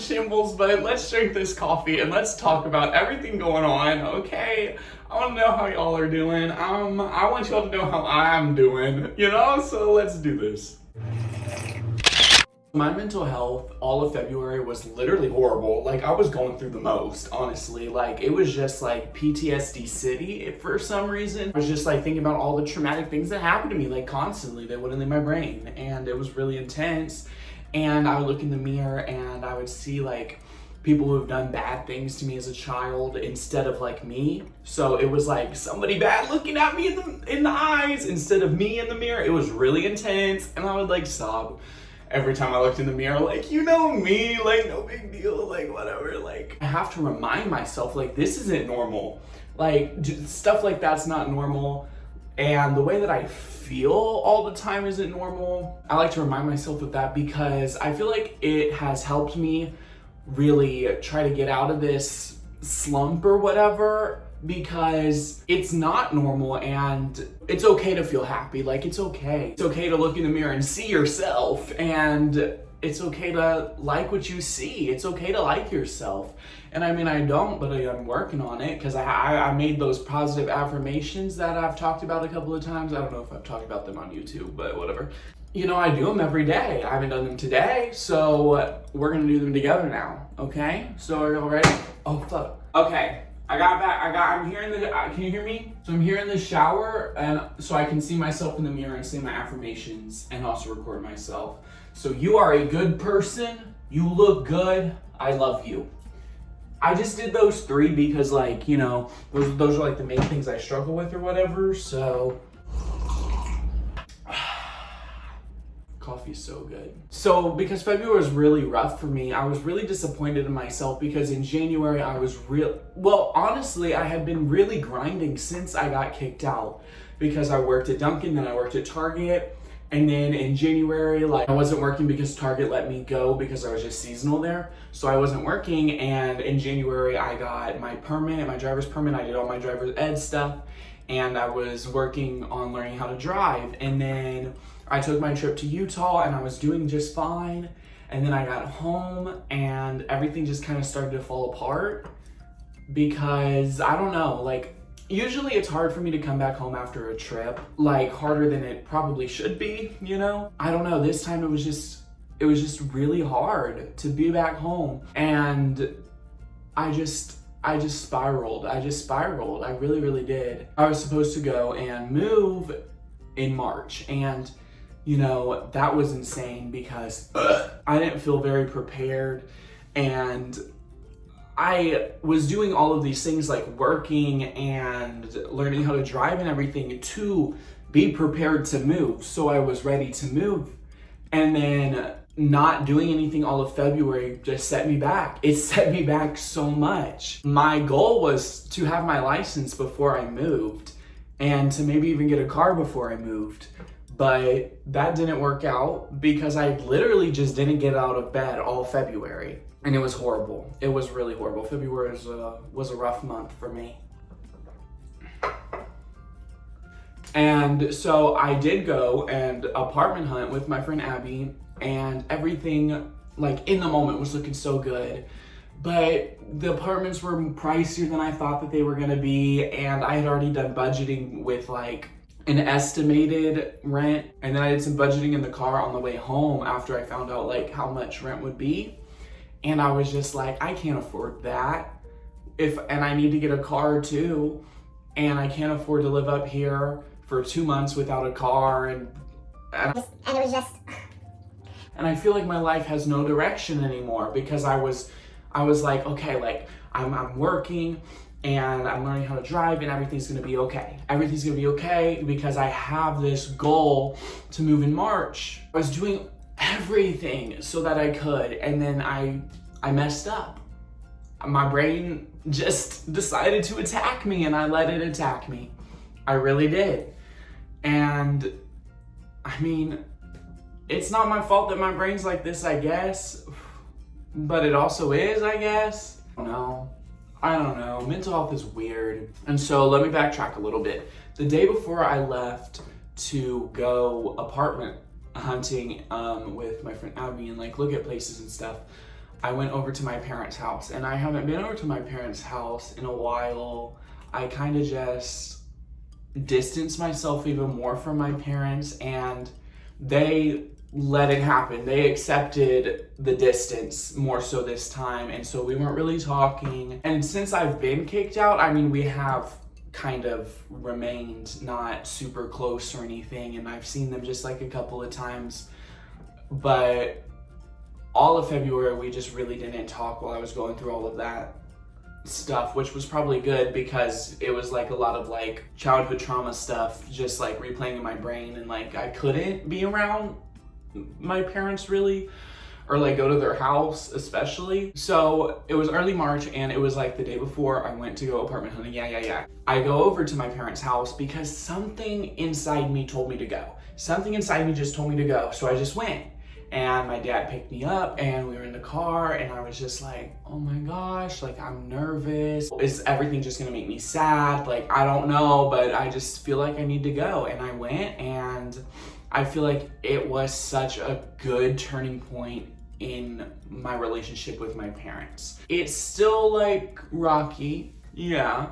shambles, but let's drink this coffee and let's talk about everything going on, okay? I want to know how y'all are doing. I want y'all to know how I'm doing, you know? So let's do this. My mental health, all of February was literally horrible. Like, I was going through the most, honestly. Like, it was just like PTSD city for some reason. I was just like thinking about all the traumatic things that happened to me, like constantly. They wouldn't leave my brain, and it was really intense. And I would look in the mirror and I would see like people who have done bad things to me as a child instead of like me. So it was like somebody bad looking at me in the eyes instead of me in the mirror. It was really intense, and I would like sob every time I looked in the mirror, like, you know me, like, no big deal, like, whatever. Like, I have to remind myself, like, this isn't normal. Like, stuff like that's not normal. And the way that I feel all the time isn't normal. I like to remind myself of that because I feel like it has helped me really try to get out of this slump or whatever, because it's not normal, and it's okay to feel happy. Like, it's okay. It's okay to look in the mirror and see yourself, and it's okay to like what you see. It's okay to like yourself. And I mean, I don't, but I'm working on it because I made those positive affirmations that I've talked about a couple of times. I don't know if I've talked about them on YouTube, but whatever. You know, I do them every day. I haven't done them today, so we're gonna do them together now, okay? So are y'all ready? Oh, fuck. Okay. I'm here in the, can you hear me? So I'm here in the shower, and so I can see myself in the mirror and say my affirmations and also record myself. So you are a good person. You look good. I love you. I just did those 3 because, like, you know, those are like the main things I struggle with or whatever, so. Coffee's so good. So because February was really rough for me, I was really disappointed in myself because in January I was well, honestly, I had been really grinding since I got kicked out because I worked at Dunkin', then I worked at Target, and then in January, like, I wasn't working because Target let me go because I was just seasonal there. So I wasn't working, and in January I got my permit, my driver's permit. I did all my driver's ed stuff, and I was working on learning how to drive. And then I took my trip to Utah and I was doing just fine. And then I got home and everything just kind of started to fall apart because I don't know, like, usually it's hard for me to come back home after a trip, like harder than it probably should be, you know? I don't know, this time it was just really hard to be back home, and I just spiraled. I really, really did. I was supposed to go and move in March, and you know, that was insane because I didn't feel very prepared, and I was doing all of these things like working and learning how to drive and everything to be prepared to move. So I was ready to move, and then not doing anything all of February just set me back. It set me back so much. My goal was to have my license before I moved and to maybe even get a car before I moved. But that didn't work out because I literally just didn't get out of bed all February. And it was horrible. It was really horrible. February was a rough month for me. And so I did go and apartment hunt with my friend Abby, and everything, like, in the moment was looking so good. But the apartments were pricier than I thought that they were gonna be, and I had already done budgeting with like an estimated rent, and then I did some budgeting in the car on the way home after I found out like how much rent would be. And I was just like, I can't afford that. And I need to get a car too, and I can't afford to live up here for 2 months without a car, and it was just, and I feel like my life has no direction anymore because I was like, okay, like I'm working and I'm learning how to drive and everything's gonna be okay. Everything's gonna be okay because I have this goal to move in March. I was doing everything so that I could, and then I messed up. My brain just decided to attack me, and I let it attack me. I really did. And I mean, it's not my fault that my brain's like this, I guess, but it also is, I guess. I don't know. Mental health is weird. And so let me backtrack a little bit. The day before I left to go apartment hunting with my friend Abby and like look at places and stuff, I went over to my parents' house, and I haven't been over to my parents' house in a while. I kind of just distanced myself even more from my parents, and they let it happen. They accepted the distance more so this time, and so we weren't really talking. And since I've been kicked out, I mean, we have kind of remained not super close or anything, and I've seen them just like a couple of times, but all of February we just really didn't talk while I was going through all of that stuff, which was probably good because it was like a lot of like childhood trauma stuff just like replaying in my brain, and like I couldn't be around my parents really, or like go to their house especially. So it was early March, and it was like the day before I went to go apartment hunting. Yeah. I go over to my parents' house because something inside me told me to go. Something inside me just told me to go. So I just went, and my dad picked me up, and we were in the car, and I was just like, oh my gosh, like I'm nervous. Is everything just gonna make me sad? Like, I don't know, but I just feel like I need to go. And I went, and I feel like it was such a good turning point in my relationship with my parents. It's still like rocky, yeah,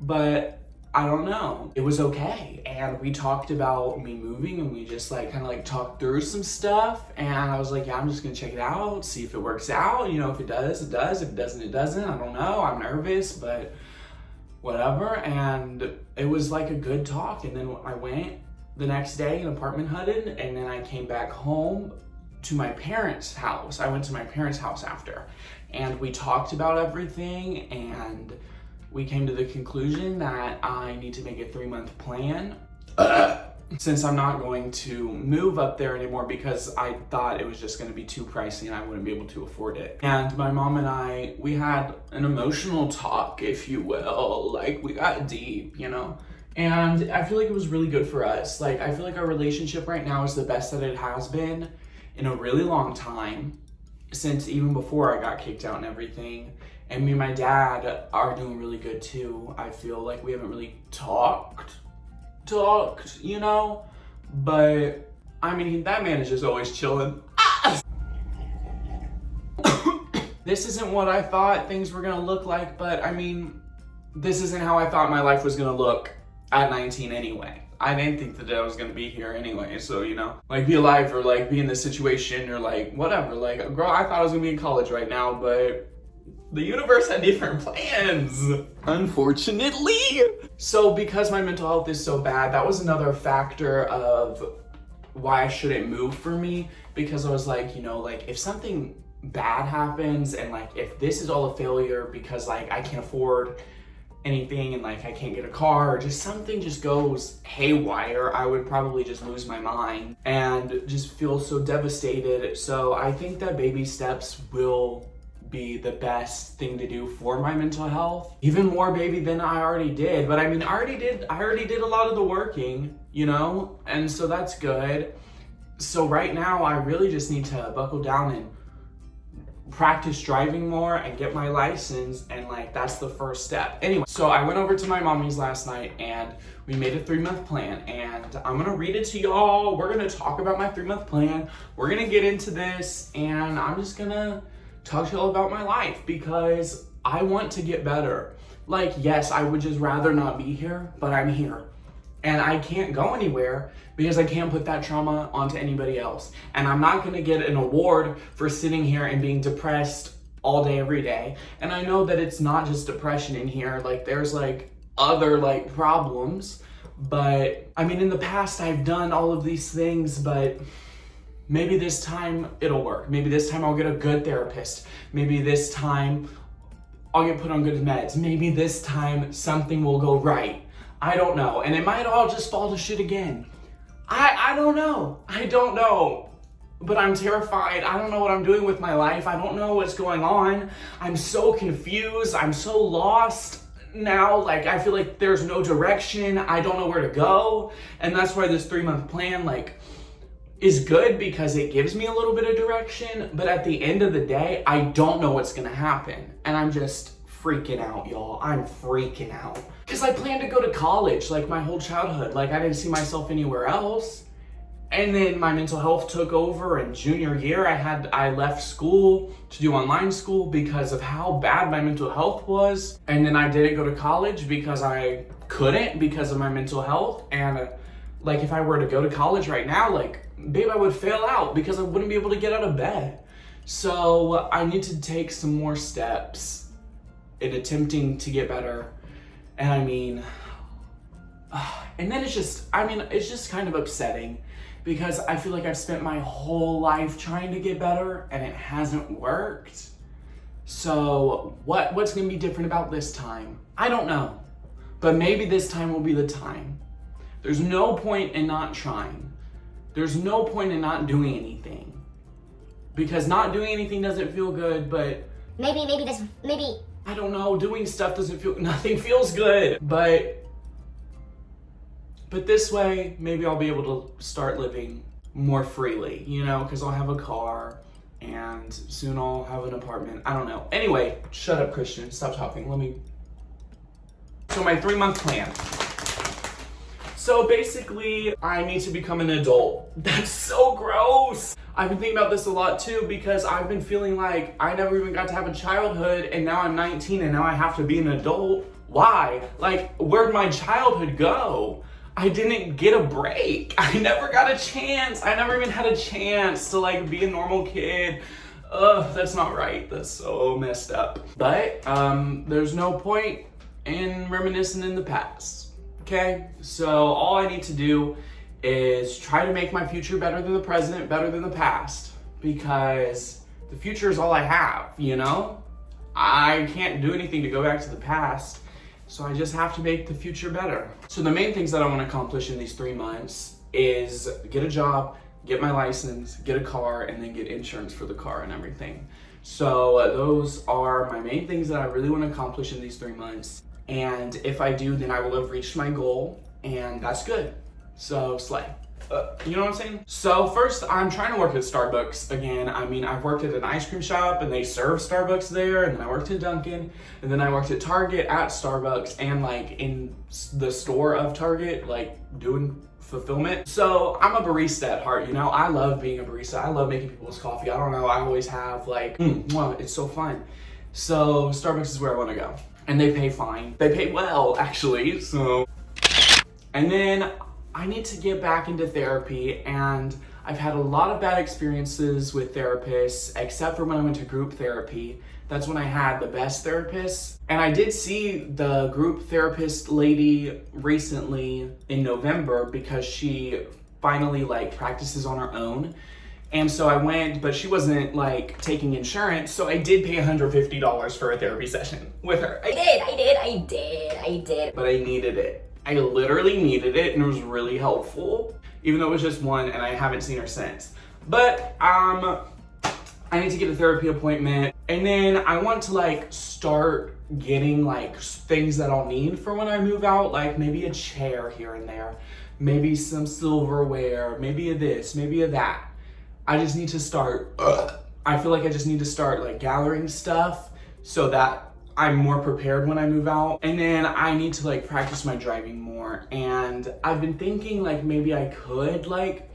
but I don't know. It was okay. And we talked about me moving, and we just like kind of like talked through some stuff. And I was like, yeah, I'm just gonna check it out, see if it works out. You know, if it does, it does. If it doesn't, it doesn't. I don't know. I'm nervous, but whatever. And it was like a good talk. And then I went the next day and apartment hunted, and then I came back home to my parents' house. I went to my parents' house after, and we talked about everything, and we came to the conclusion that I need to make a 3-month plan. Since I'm not going to move up there anymore because I thought it was just gonna be too pricey and I wouldn't be able to afford it. And my mom and I, we had an emotional talk, if you will. Like, we got deep, you know? And I feel like it was really good for us. Like, I feel like our relationship right now is the best that it has been in a really long time, since even before I got kicked out and everything. And me and my dad are doing really good too. I feel like we haven't really talked, you know? But, I mean, that man is just always chilling. This isn't what I thought things were gonna look like, but I mean, this isn't how I thought my life was gonna look at 19 anyway. I didn't think that I was gonna be here anyway, so, you know, like, be alive or like be in this situation or like whatever. Like, girl, I thought I was gonna be in college right now, but the universe had different plans, unfortunately. So because my mental health is so bad, that was another factor of why I shouldn't move for me, because I was like, you know, like, if something bad happens and like if this is all a failure because like I can't afford anything and like I can't get a car, or just something just goes haywire, I would probably just lose my mind and just feel so devastated. So I think that baby steps will be the best thing to do for my mental health. Even more baby than I already did. But I mean, I already did a lot of the working, you know? And so that's good. So right now I really just need to buckle down and practice driving more and get my license, and like that's the first step. Anyway, so I went over to my mommy's last night and we made a 3-month plan, and I'm gonna read it to y'all. We're gonna talk about my 3-month plan. We're gonna get into this, and I'm just gonna talk to y'all about my life because I want to get better. Like, yes, I would just rather not be here, but I'm here. And I can't go anywhere because I can't put that trauma onto anybody else. And I'm not gonna get an award for sitting here and being depressed all day, every day. And I know that it's not just depression in here, like there's like other like problems. But I mean, in the past I've done all of these things, but maybe this time it'll work. Maybe this time I'll get a good therapist. Maybe this time I'll get put on good meds. Maybe this time something will go right. I don't know. And it might all just fall to shit again. I don't know. But I'm terrified. I don't know what I'm doing with my life. I don't know what's going on. I'm so confused. I'm so lost now. Like, I feel like there's no direction. I don't know where to go. And that's why this 3-month plan, like, is good because it gives me a little bit of direction. But at the end of the day, I don't know what's gonna happen. And I'm just freaking out, y'all. I'm freaking out. Because I planned to go to college, like, my whole childhood. Like, I didn't see myself anywhere else. And then my mental health took over in junior year. I left school to do online school because of how bad my mental health was. And then I didn't go to college because I couldn't because of my mental health. And like if I were to go to college right now, like babe, I would fail out because I wouldn't be able to get out of bed. So I need to take some more steps in attempting to get better. And I mean, and then it's just kind of upsetting because I feel like I've spent my whole life trying to get better and it hasn't worked. So what's gonna be different about this time? I don't know, but maybe this time will be the time. There's no point in not trying. There's no point in not doing anything. Because not doing anything doesn't feel good, but maybe I don't know, doing stuff nothing feels good. But this way, maybe I'll be able to start living more freely, you know, because I'll have a car and soon I'll have an apartment. I don't know. Anyway, shut up, Christian. Stop talking. So my 3-month plan. So basically, I need to become an adult. That's so gross. I've been thinking about this a lot too because I've been feeling like I never even got to have a childhood and now I'm 19 and now I have to be an adult. Why? Like, where'd my childhood go? I didn't get a break. I never got a chance. I never even had a chance to like be a normal kid. Ugh, that's not right. That's so messed up. But there's no point in reminiscing in the past. Okay, so all I need to do is try to make my future better than the present, better than the past, because the future is all I have, you know? I can't do anything to go back to the past, so I just have to make the future better. So the main things that I want to accomplish in these 3 months is get a job, get my license, get a car, and then get insurance for the car and everything. So those are my main things that I really want to accomplish in these 3 months. And if I do, then I will have reached my goal, and that's good. So slay. You know what I'm saying? So first, I'm trying to work at Starbucks again. I mean, I've worked at an ice cream shop and they serve Starbucks there, and then I worked at Dunkin', and then I worked at Target at Starbucks and like in the store of Target, like doing fulfillment. So I'm a barista at heart, you know? I love being a barista. I love making people's coffee. I don't know, I always have like, wow, it's so fun. So Starbucks is where I want to go. And they pay fine. They pay well, actually, so. And then I need to get back into therapy, and I've had a lot of bad experiences with therapists, except for when I went to group therapy. That's when I had the best therapists. And I did see the group therapist lady recently in November because she finally like practices on her own. And so I went, but she wasn't like taking insurance, so I did pay $150 for a therapy session with her. I did. But I needed it. I literally needed it, and it was really helpful, even though it was just one, and I haven't seen her since. But I need to get a therapy appointment, and then I want to like start getting like things that I'll need for when I move out, like maybe a chair here and there, maybe some silverware, maybe a this, maybe a that. I just need to start, I feel like I just need to start like gathering stuff so that I'm more prepared when I move out. And then I need to like practice my driving more. And I've been thinking like maybe I could like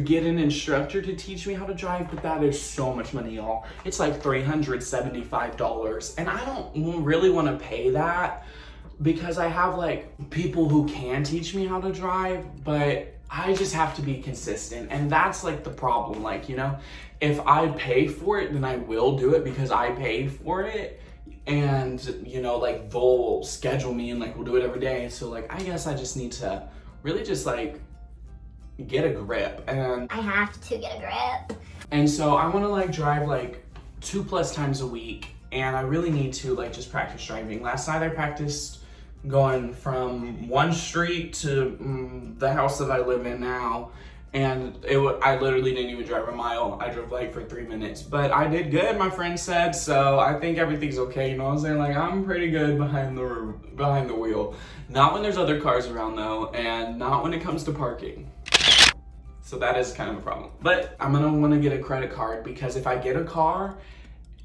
get an instructor to teach me how to drive, but that is so much money, y'all. It's like $375. And I don't really want to pay that because I have like people who can teach me how to drive, but I just have to be consistent, and that's like the problem. Like, you know, if I pay for it, then I will do it because I paid for it, and you know, like they'll schedule me and like we'll do it every day. So like I guess I just need to really just like get a grip, and I have to get a grip. And so I want to like drive like 2+ times a week, and I really need to like just practice driving. Last night I practiced going from one street to the house that I live in now, and I literally didn't even drive a mile. I drove like for 3 minutes, but I did good, my friend said, so I think everything's okay, you know what I'm saying? Like, I'm pretty good behind the wheel. Not when there's other cars around though, and not when it comes to parking. So that is kind of a problem. But I'm gonna wanna get a credit card because if I get a car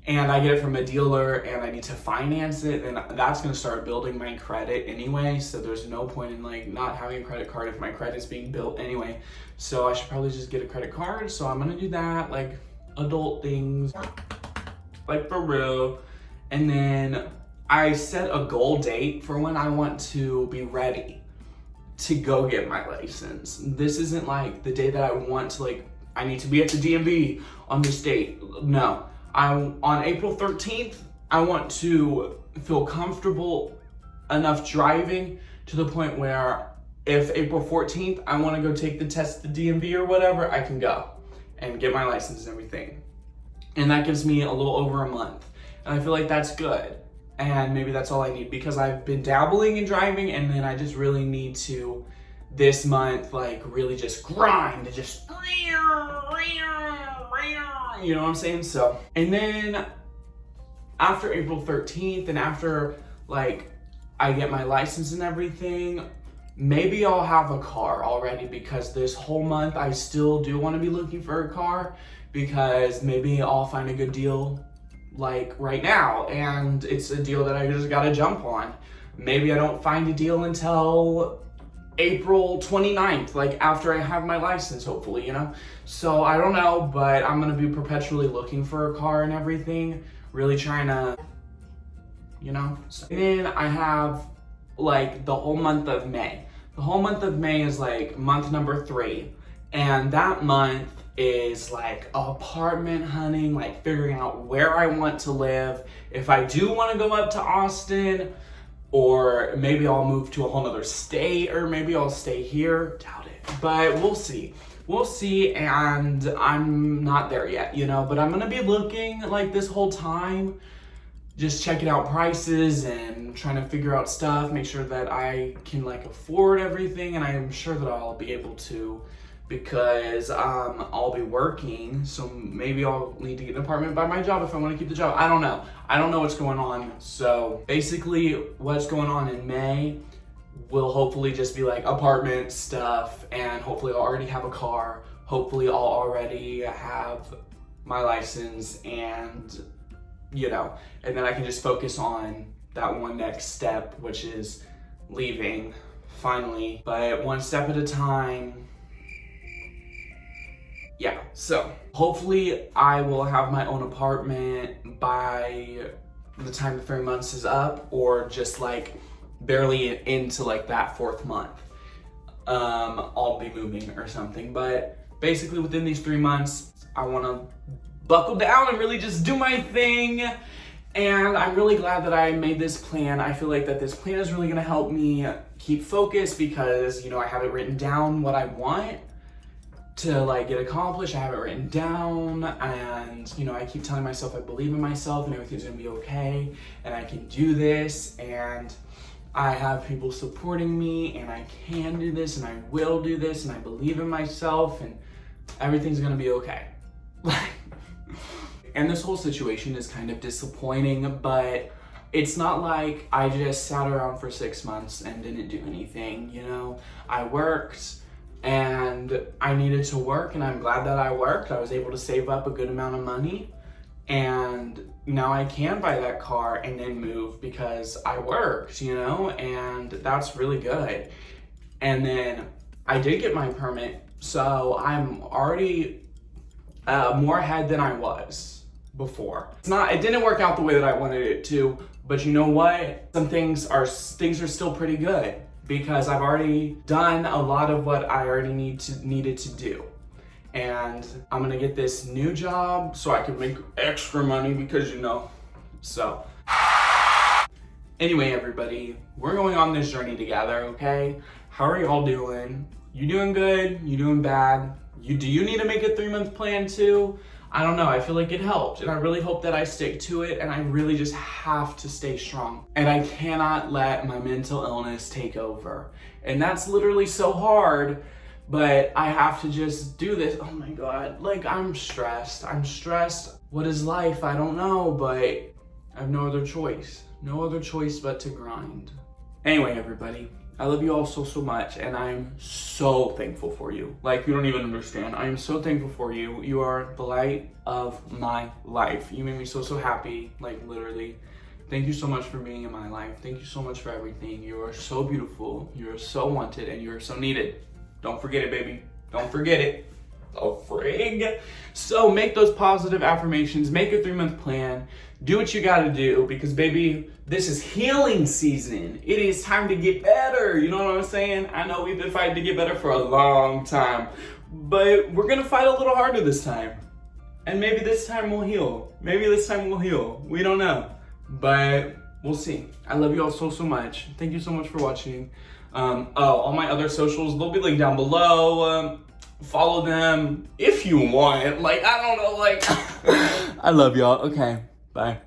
and I get it from a dealer and I need to finance it, then that's gonna start building my credit anyway. So there's no point in like not having a credit card if my credit's being built anyway. So I should probably just get a credit card. So I'm gonna do that, like adult things, like for real. And then I set a goal date for when I want to be ready to go get my license. This isn't like the day that I want to, like, I need to be at the DMV on this date. No, on April 13th, I want to feel comfortable enough driving to the point where if April 14th, I want to go take the test at the DMV or whatever, I can go and get my license and everything. And that gives me a little over a month. And I feel like that's good. And maybe that's all I need, because I've been dabbling in driving, and then I just really need to this month, like, really just grind and just, you know what I'm saying? So, and then after April 13th and after like I get my license and everything, maybe I'll have a car already, because this whole month I still do want to be looking for a car, because maybe I'll find a good deal like right now, and it's a deal that I just gotta jump on. Maybe I don't find a deal until April 29th, like after I have my license, hopefully, you know? So I don't know, but I'm gonna be perpetually looking for a car and everything, really trying to, you know? And then I have like the whole month of May. The whole month of May is like month number 3. And that month is like apartment hunting, like figuring out where I want to live. If I do want to go up to Austin, or maybe I'll move to a whole nother state, or maybe I'll stay here. Doubt it, but we'll see. We'll see, and I'm not there yet, you know, but I'm gonna be looking like this whole time, just checking out prices and trying to figure out stuff, make sure that I can like afford everything, and I'm sure that I'll be able to, because I'll be working, so maybe I'll need to get an apartment by my job if I want to keep the job. I don't know. I don't know what's going on. So basically what's going on in May will hopefully just be like apartment stuff, and hopefully I'll already have a car. Hopefully I'll already have my license, and you know, and then I can just focus on that one next step, which is leaving finally, but one step at a time. Yeah, so hopefully I will have my own apartment by the time the 3 months is up, or just like barely into like that 4th month. I'll be moving or something, but basically within these 3 months, I want to buckle down and really just do my thing. And I'm really glad that I made this plan. I feel like that this plan is really gonna help me keep focused, because, you know, I have it written down what I want to like get accomplished. I have it written down, and you know, I keep telling myself I believe in myself and everything's gonna be okay, and I can do this, and I have people supporting me, and I can do this, and I will do this, and I believe in myself, and everything's gonna be okay. And this whole situation is kind of disappointing, but it's not like I just sat around for 6 months and didn't do anything, you know? I worked, and I needed to work, and I'm glad that I worked. I was able to save up a good amount of money, and now I can buy that car and then move because I worked, you know, and that's really good. And then I did get my permit, so I'm already more ahead than I was before. It didn't work out the way that I wanted it to, but you know what? Some things are still pretty good, because I've already done a lot of what I already needed to do. And I'm gonna get this new job so I can make extra money, because, you know, so. Anyway, everybody, we're going on this journey together, okay? How are y'all doing? You doing good? You doing bad? Do you need to make a 3-month plan too? I don't know, I feel like it helped, and I really hope that I stick to it, and I really just have to stay strong. And I cannot let my mental illness take over. And that's literally so hard, but I have to just do this. Oh my God, like I'm stressed. What is life? I don't know, but I have no other choice. No other choice but to grind. Anyway, everybody, I love you all so, so much, and I'm so thankful for you. Like, you don't even understand. I am so thankful for you. You are the light of my life. You made me so, so happy, like, literally. Thank you so much for being in my life. Thank you so much for everything. You are so beautiful. You are so wanted, and you are so needed. Don't forget it, baby. Don't forget it. Oh, frig. So make those positive affirmations, make a 3-month plan, do what you gotta do, because baby, this is healing season. It is time to get better. You know what I'm saying? I know we've been fighting to get better for a long time, but we're gonna fight a little harder this time. And maybe this time we'll heal. Maybe this time we'll heal. We don't know, but we'll see. I love you all so, so much. Thank you so much for watching. All my other socials, they'll be linked down below. Follow them if you want. Like, I don't know, like, I love y'all. Okay, bye.